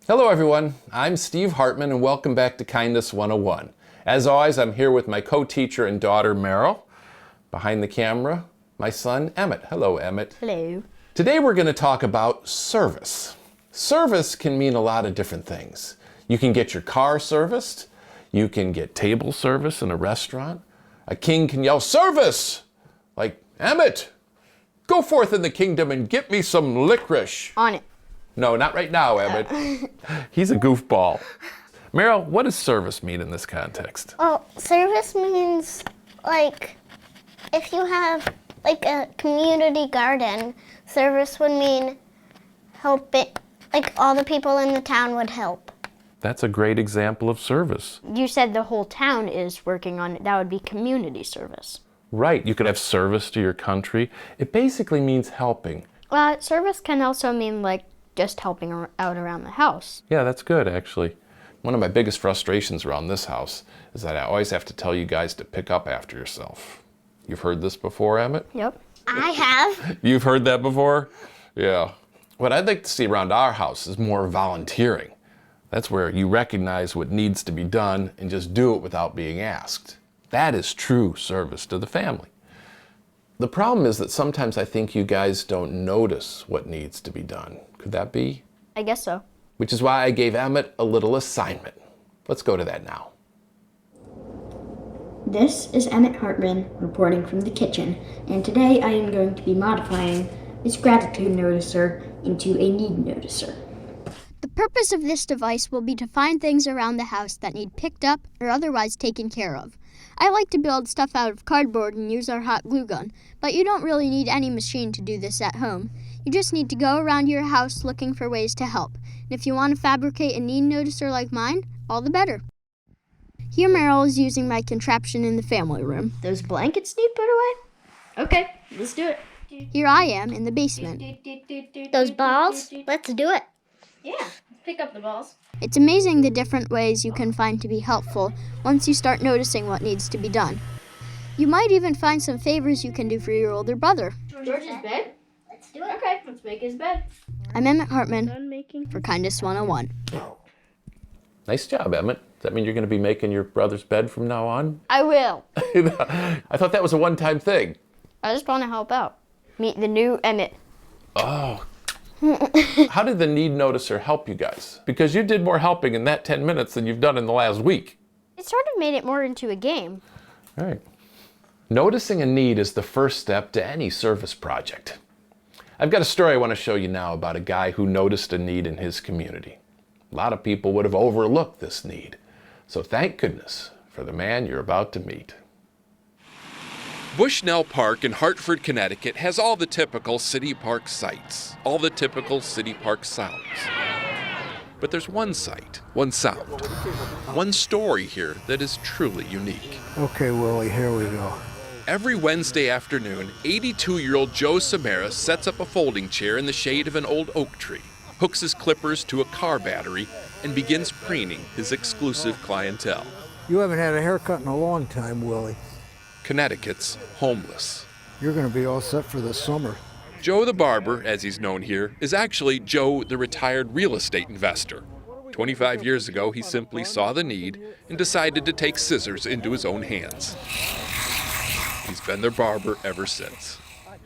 Hello everyone, I'm Steve Hartman and welcome back to Kindness 101. As always, I'm here with my co-teacher and daughter Meryl. Behind the camera, my son Emmett. Hello Emmett. Hello. Today we're going to talk about service. Service can mean a lot of different things. You can get your car serviced, you can get table service in a restaurant. A king can yell, "Service!" Like, "Emmett, go forth in the kingdom and get me some licorice." On it. No, not right now, Emmett. He's a goofball. Meryl, what does service mean in this context? Well, service means, like, if you have, like, a community garden, service would mean help it, like, all the people in the town would help. That's a great example of service. You said the whole town is working on it. That would be community service. Right, you could have service to your country. It basically means helping. Service can also mean, like, just helping out around the house. Yeah, that's good, actually. One of my biggest frustrations around this house is that I always have to tell you guys to pick up after yourself. You've heard this before, Emmett? Yep. I have. You've heard that before? Yeah. What I'd like to see around our house is more volunteering. That's where you recognize what needs to be done and just do it without being asked. That is true service to the family. The problem is that sometimes I think you guys don't notice what needs to be done. Could that be? I guess so. Which is why I gave Emmett a little assignment. Let's go to that now. This is Emmett Hartman reporting from the kitchen, and today I am going to be modifying this gratitude noticer into a need noticer. The purpose of this device will be to find things around the house that need picked up or otherwise taken care of. I like to build stuff out of cardboard and use our hot glue gun, but you don't really need any machine to do this at home. You just need to go around your house looking for ways to help. And if you want to fabricate a need noticer like mine, all the better. Here Meryl is using my contraption in the family room. Those blankets need put away? Okay, let's do it. Here I am in the basement. Those balls? Let's do it. Yeah, let's pick up the balls. It's amazing the different ways you can find to be helpful once you start noticing what needs to be done. You might even find some favors you can do for your older brother. George's bed? Let's do it. Okay, let's make his bed. I'm Emmett Hartman for Kindness 101. Nice job, Emmett. Does that mean you're going to be making your brother's bed from now on? I will. I thought that was a one-time thing. I just want to help out. Meet the new Emmett. Oh. How did the need noticer help you guys? Because you did more helping in that 10 minutes than you've done in the last week. It sort of made it more into a game. All right. Noticing a need is the first step to any service project. I've got a story I want to show you now about a guy who noticed a need in his community. A lot of people would have overlooked this need. So thank goodness for the man you're about to meet. Bushnell Park in Hartford, Connecticut has all the typical city park sights, all the typical city park sounds. But there's one sight, one sound, one story here that is truly unique. Okay, Willie, here we go. Every Wednesday afternoon, 82-year-old Joe Samara sets up a folding chair in the shade of an old oak tree, hooks his clippers to a car battery, and begins preening his exclusive clientele. You haven't had a haircut in a long time, Willie. Connecticut's homeless. You're going to be all set for the summer. Joe the barber, as he's known here, is actually Joe the retired real estate investor. 25 years ago, he simply saw the need and decided to take scissors into his own hands. He's been their barber ever since.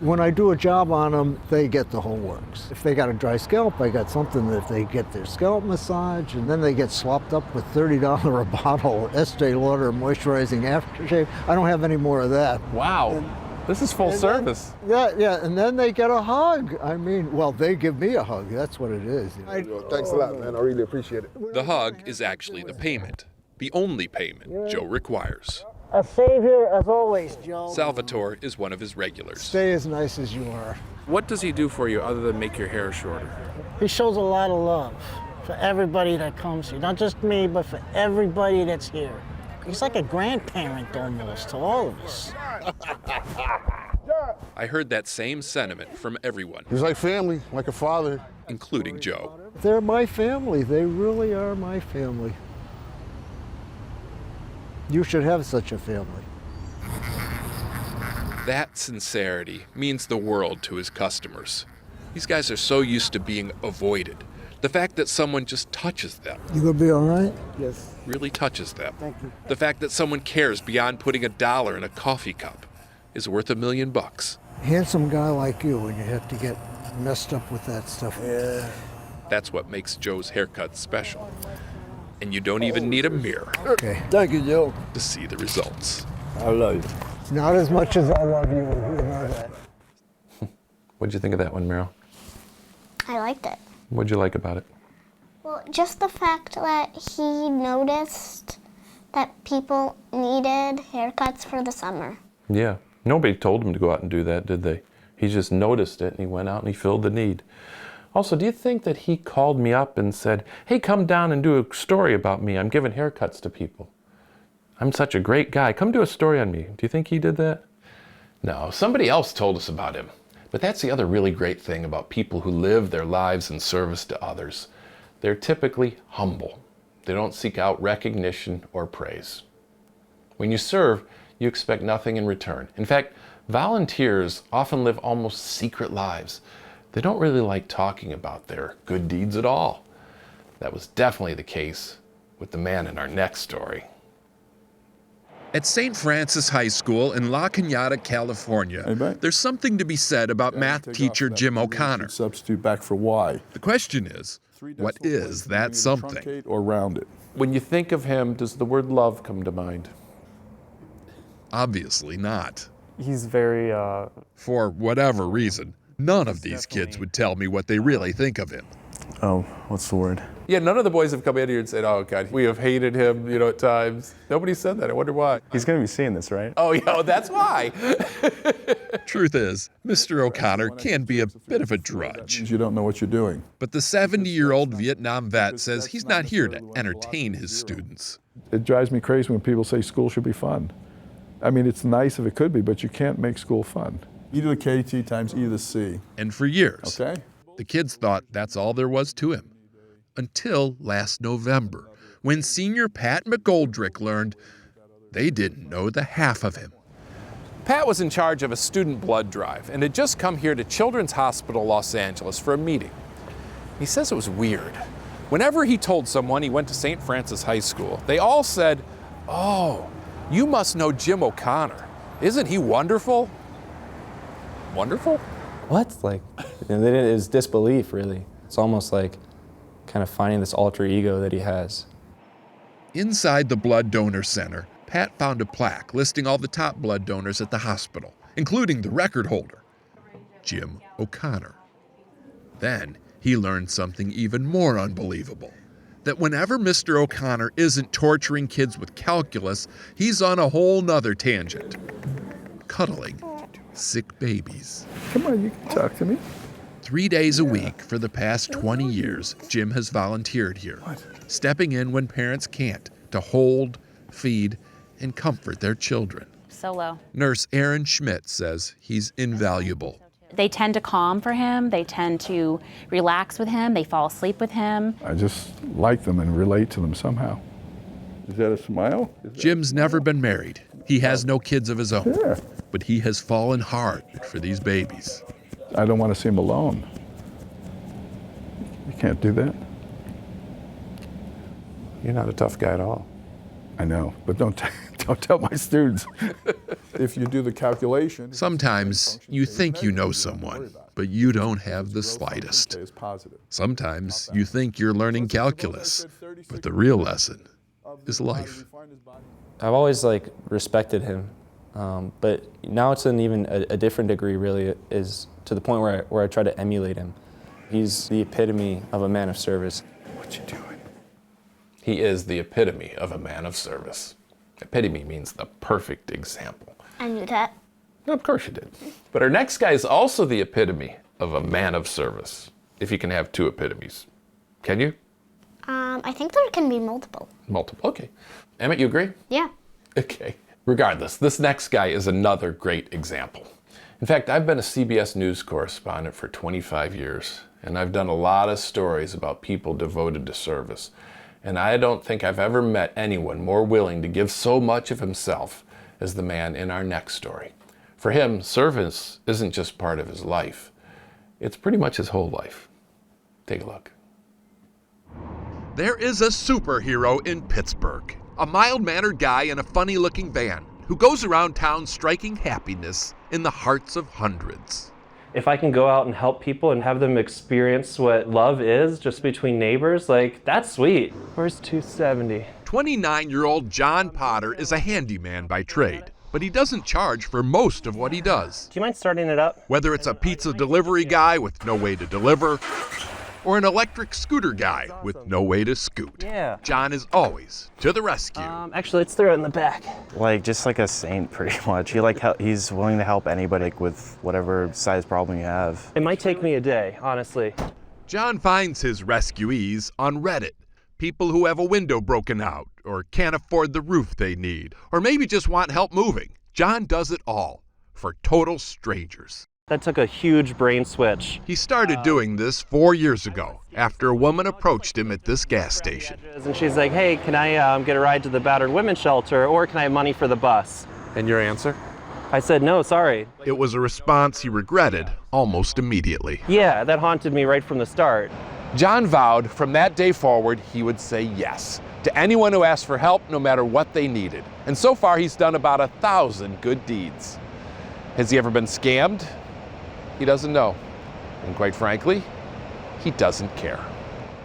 When I do a job on them, they get the whole works. If they got a dry scalp, I got something that they get their scalp massage, and then they get swapped up with $30 a bottle Estee Lauder moisturizing aftershave. I don't have any more of that. Wow, this is full service. Yeah, and then they get a hug. I mean, well, they give me a hug. That's what it is. Thanks a lot, man. I really appreciate it. The hug is actually the payment, the only payment Joe requires. A savior as always, Joe. Salvatore is one of his regulars. Stay as nice as you are. What does he do for you other than make your hair shorter? He shows a lot of love for everybody that comes here. Not just me, but for everybody that's here. He's like a grandparent almost to all of us. I heard that same sentiment from everyone, He's like family, like a father. including Joe. They're my family. They really are my family. You should have such a family. That sincerity means the world to his customers. These guys are so used to being avoided, The fact that someone just touches them You gonna be all right? Yes. really touches them. Thank you. The fact that someone cares beyond putting $1 in a coffee cup is worth $1 million. Handsome guy like you, and you have to get messed up with that stuff. Yeah. That's what makes Joe's haircut special. And you don't even need a mirror Okay. Thank you, Joe. to see the results. I love you. Not as much as I love you, you know that. What'd you think of that one, Meryl? I liked it. What'd you like about it? Well, just the fact that he noticed that people needed haircuts for the summer. Yeah. Nobody told him to go out and do that, did they? He just noticed it and he went out and he filled the need. Also, do you think that he called me up and said, hey, come down and do a story about me. I'm giving haircuts to people. I'm such a great guy. Come do a story on me. Do you think he did that? No, somebody else told us about him. But that's the other really great thing about people who live their lives in service to others. They're typically humble. They don't seek out recognition or praise. When you serve, you expect nothing in return. In fact, volunteers often live almost secret lives. They don't really like talking about their good deeds at all. That was definitely the case with the man in our next story. At St. Francis High School in La Cañada, California, there's something to be said about math teacher Jim O'Connor. Substitute back for Y. The question is, what is that something? Truncate or round it. When you think of him, does the word love come to mind? Obviously not. He's very, For whatever reason, none of these kids would tell me what they really think of him. oh, what's the word? Yeah, none of the boys have come in here and said, oh, God, we have hated him, at times. Nobody said that. I wonder why. He's going to be seeing this, right? Oh, yeah, that's why. Truth is, Mr. O'Connor can be a bit of a drudge. You don't know what you're doing. But the 70-year-old Vietnam vet says he's not here to entertain his students. It drives me crazy when people say school should be fun. I mean, it's nice if it could be, but you can't make school fun. E to the KT times E to the C. And for years, Okay? the kids thought that's all there was to him. Until last November, when senior Pat McGoldrick learned they didn't know the half of him. Pat was in charge of a student blood drive and had just come here to Children's Hospital Los Angeles for a meeting. He says it was weird. Whenever he told someone he went to St. Francis High School, they all said, oh, you must know Jim O'Connor. Isn't he wonderful? Wonderful? What? Like, it was disbelief, really. It's almost like kind of finding this alter ego that he has. Inside the blood donor center, Pat found a plaque listing all the top blood donors at the hospital, including the record holder, Jim O'Connor. Then he learned something even more unbelievable, that whenever Mr. O'Connor isn't torturing kids with calculus, he's on a whole nother tangent, cuddling sick babies. Come on, you can talk to me. 3 days a week for the past 20 years, Jim has volunteered here, stepping in when parents can't to hold, feed, and comfort their children. Solo. Nurse Erin Schmidt says he's invaluable. They tend to calm for him. They tend to relax with him. They fall asleep with him. I just like them and relate to them somehow. Is that a smile? Jim's never been married. He has no kids of his own. Yeah. But he has fallen hard for these babies. I don't want to see them alone. You can't do that. You're not a tough guy at all. I know, but don't tell my students. If you do the calculation. Sometimes you think you know someone, but you don't have the slightest. Sometimes you think you're learning calculus, but the real lesson is life. I've always respected him, but now it's in even a different degree. Really, is to the point where I try to emulate him. He's the epitome of a man of service. What you doing? He is the epitome of a man of service. Epitome means the perfect example. I knew that. Of course you did. But our next guy is also the epitome of a man of service. If you can have two epitomes. Can you? I think there can be multiple. Multiple, okay. Emmett, you agree? Yeah. Okay. Regardless, this next guy is another great example. In fact, I've been a CBS News correspondent for 25 years, and I've done a lot of stories about people devoted to service. And I don't think I've ever met anyone more willing to give so much of himself as the man in our next story. For him, service isn't just part of his life. It's pretty much his whole life. Take a look. There is a superhero in Pittsburgh, a mild-mannered guy in a funny-looking van who goes around town striking happiness in the hearts of hundreds. If I can go out and help people and have them experience what love is just between neighbors, like, that's sweet. Where's 270? 29-year-old John Potter is a handyman by trade, but he doesn't charge for most of what he does. Do you mind starting it up? Whether it's a pizza delivery guy with no way to deliver, or an electric scooter guy with no way to scoot. Yeah. John is always to the rescue. Actually, let's throw it in the back. Just like a saint, pretty much. He's willing to help anybody with whatever size problem you have. It might take me a day, honestly. John finds his rescuees on Reddit. People who have a window broken out, or can't afford the roof they need, or maybe just want help moving. John does it all for total strangers. That took a huge brain switch. He started doing this 4 years ago after a woman approached him at this gas station. And she's like, hey, can I get a ride to the battered women's shelter, or can I have money for the bus? And your answer? I said, no, sorry. It was a response he regretted almost immediately. Yeah, that haunted me right from the start. John vowed from that day forward he would say yes to anyone who asked for help, no matter what they needed. And so far he's done about 1,000 good deeds. Has he ever been scammed? He doesn't know. And quite frankly, he doesn't care.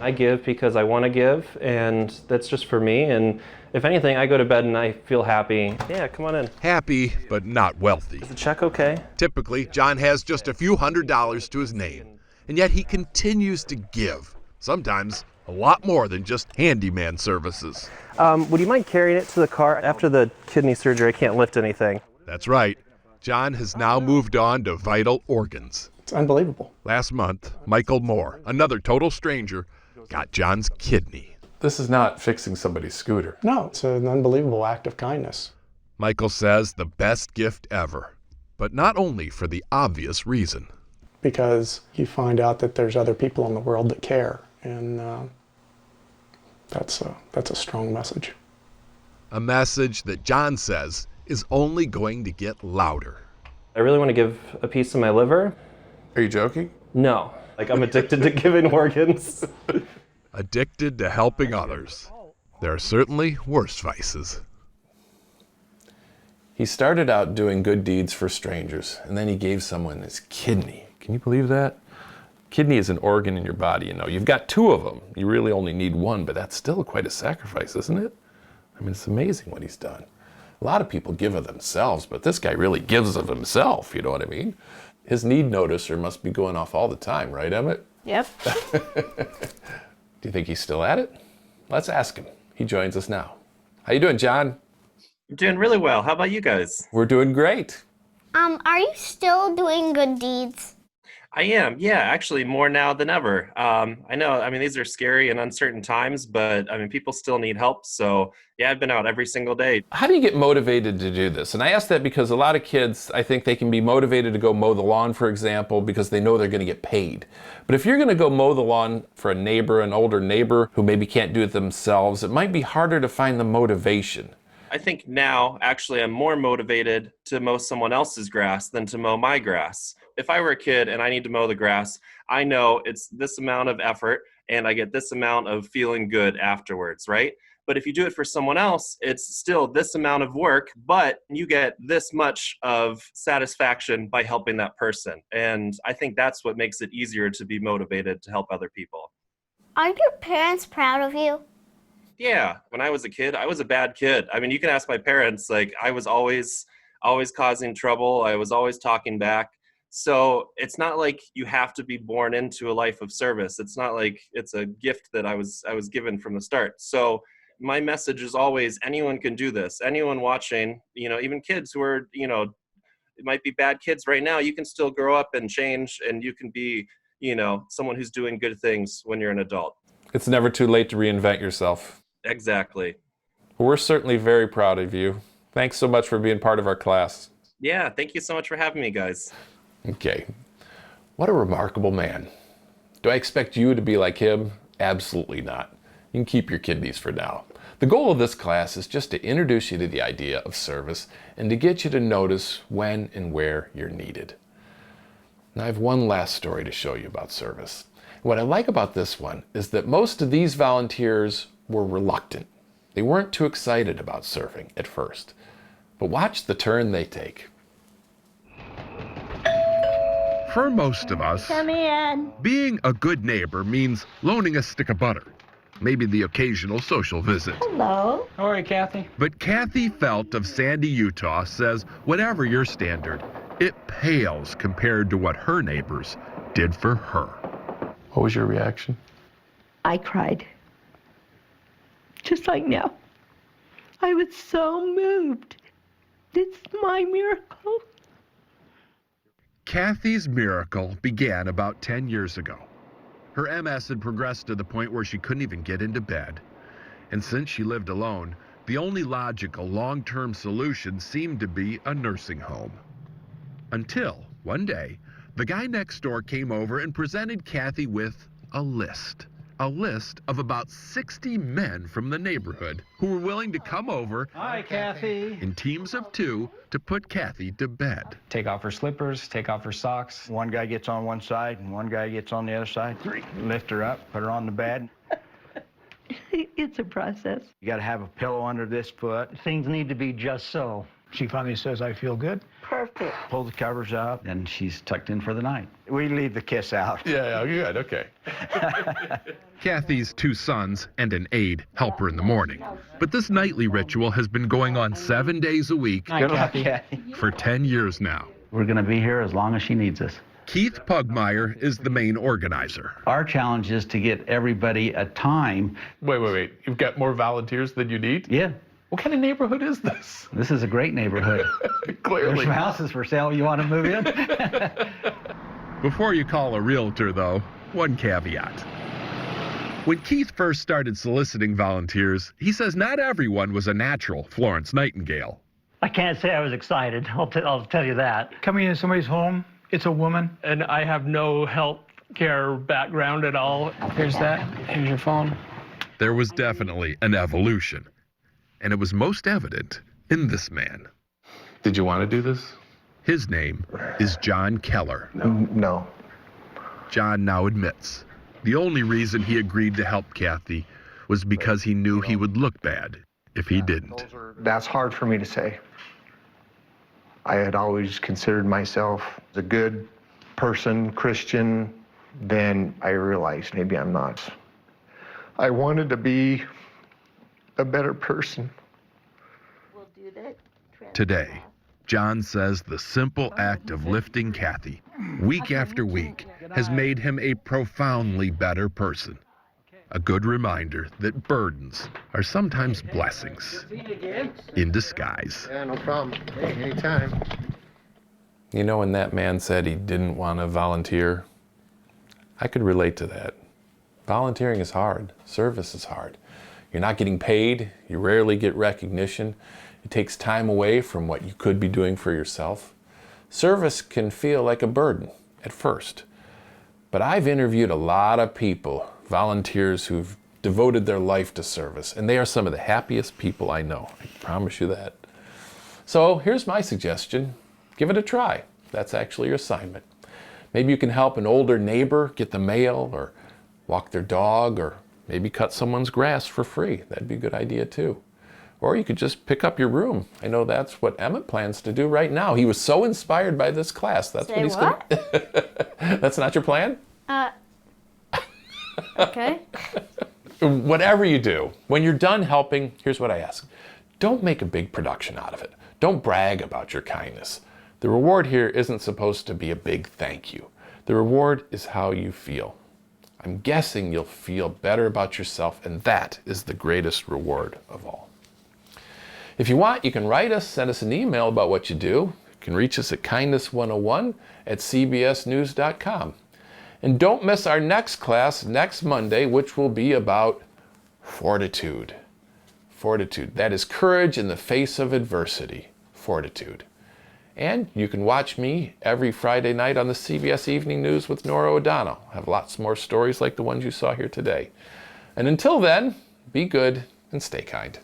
I give because I want to give, and that's just for me. And if anything, I go to bed and I feel happy. Yeah, come on in. Happy, but not wealthy. Is the check okay? Typically, John has just a few $100s to his name, and yet he continues to give. Sometimes a lot more than just handyman services. Would you mind carrying it to the car? After the kidney surgery, I can't lift anything. That's right. John has now moved on to vital organs. It's unbelievable. Last month, Michael Moore, another total stranger, got John's kidney. This is not fixing somebody's scooter. No, it's an unbelievable act of kindness. Michael says the best gift ever, but not only for the obvious reason. Because you find out that there's other people in the world that care, and that's a strong message. A message that John says is only going to get louder. I really want to give a piece of my liver. Are you joking? No. I'm addicted to giving organs. Addicted to helping others. There are certainly worse vices. He started out doing good deeds for strangers, and then he gave someone his kidney. Can you believe that? Kidney is an organ in your body, you know. You've got 2 of them. You really only need 1, but that's still quite a sacrifice, isn't it? I mean, it's amazing what he's done. A lot of people give of themselves, but this guy really gives of himself, you know what I mean? His need noticer must be going off all the time, right, Emmett? Yep. Do you think he's still at it? Let's ask him. He joins us now. How you doing, John? I'm doing really well. How about you guys? We're doing great. Are you still doing good deeds? I am, yeah, actually more now than ever. I know, these are scary and uncertain times, but people still need help. So yeah, I've been out every single day. How do you get motivated to do this? And I ask that because a lot of kids, I think they can be motivated to go mow the lawn, for example, because they know they're going to get paid. But if you're going to go mow the lawn for a neighbor, an older neighbor who maybe can't do it themselves, it might be harder to find the motivation. I think now, actually, I'm more motivated to mow someone else's grass than to mow my grass. If I were a kid and I need to mow the grass, I know it's this amount of effort and I get this amount of feeling good afterwards, right? But if you do it for someone else, it's still this amount of work, but you get this much of satisfaction by helping that person. And I think that's what makes it easier to be motivated to help other people. Are your parents proud of you? Yeah, when I was a kid, I was a bad kid. You can ask my parents, I was always causing trouble. I was always talking back. So it's not like you have to be born into a life of service. It's not like it's a gift that I was given from the start. So my message is always, anyone can do this. Anyone watching, even kids who are, it might be bad kids right now, you can still grow up and change, and you can be, someone who's doing good things when you're an adult. It's never too late to reinvent yourself. Exactly. We're certainly very proud of you. Thanks so much for being part of our class. Yeah, thank you so much for having me, guys. Okay. What a remarkable man. Do I expect you to be like him? Absolutely not. You can keep your kidneys for now. The goal of this class is just to introduce you to the idea of service and to get you to notice when and where you're needed. Now I have one last story to show you about service. What I like about this one is that most of these volunteers were reluctant. They weren't too excited about serving at first. But watch the turn they take. For most of us, Come in. being a good neighbor means loaning a stick of butter, maybe the occasional social visit. Hello. How are you, Kathy? But Kathy Felt of Sandy, Utah says whatever your standard, it pales compared to what her neighbors did for her. What was your reaction? I cried. Just like now. I was so moved. It's my miracle. Kathy's miracle began about 10 years ago. Her MS had progressed to the point where she couldn't even get into bed. And since she lived alone, the only logical long-term solution seemed to be a nursing home. Until one day, the guy next door came over and presented Kathy with a list of about 60 men from the neighborhood who were willing to come over. Hi, Kathy. In teams of 2 to put Kathy to bed. Take off her slippers, take off her socks. One guy gets on one side and one guy gets on the other side. Lift her up, put her on the bed. It's a process. You got to have a pillow under this foot. Things need to be just so. She finally says, I feel good. Perfect. Pull the covers up. And she's tucked in for the night. We leave the kiss out. Yeah, good, okay. Kathy's 2 sons and an aide help her in the morning. But this nightly ritual has been going on 7 days a week Good luck, Kathy. for 10 years now. We're going to be here as long as she needs us. Keith Pugmire is the main organizer. Our challenge is to get everybody a time. Wait. You've got more volunteers than you need? Yeah. What kind of neighborhood is this? This is a great neighborhood. Clearly. There's some houses for sale. You want to move in? Before you call a realtor, though, one caveat. When Keith first started soliciting volunteers, he says not everyone was a natural Florence Nightingale. I can't say I was excited. I'll tell you that. Coming into somebody's home, it's a woman, and I have no health care background at all. Here's that. Here's your phone. There was definitely an evolution, and it was most evident in this man. Did you want to do this? His name is John Keller. No. John now admits the only reason he agreed to help Kathy was because he knew he would look bad if he didn't. That's hard for me to say. I had always considered myself a good person, Christian. Then I realized maybe I'm not. I wanted to be a better person. Today, John says the simple act of lifting Kathy week after week has made him a profoundly better person. A good reminder that burdens are sometimes blessings in disguise. Yeah, no problem. Hey, anytime. You know, when that man said he didn't want to volunteer, I could relate to that. Volunteering is hard. Service is hard. You're not getting paid. You rarely get recognition. It takes time away from what you could be doing for yourself. Service can feel like a burden at first. But I've interviewed a lot of people, volunteers who've devoted their life to service, and they are some of the happiest people I know. I promise you that. So here's my suggestion. Give it a try. That's actually your assignment. Maybe you can help an older neighbor get the mail, or walk their dog, or maybe cut someone's grass for free. That'd be a good idea too. Or you could just pick up your room. I know that's what Emmett plans to do right now. He was so inspired by this class. That's Say what he's what? gonna... That's not your plan? Okay. Whatever you do, when you're done helping, here's what I ask. Don't make a big production out of it. Don't brag about your kindness. The reward here isn't supposed to be a big thank you. The reward is how you feel. I'm guessing you'll feel better about yourself, and that is the greatest reward of all. If you want, you can write us, send us an email about what you do. You can reach us at kindness101@cbsnews.com. And don't miss our next class next Monday, which will be about fortitude. Fortitude. That is courage in the face of adversity. Fortitude. And you can watch me every Friday night on the CBS Evening News with Nora O'Donnell. I have lots more stories like the ones you saw here today. And until then, be good and stay kind.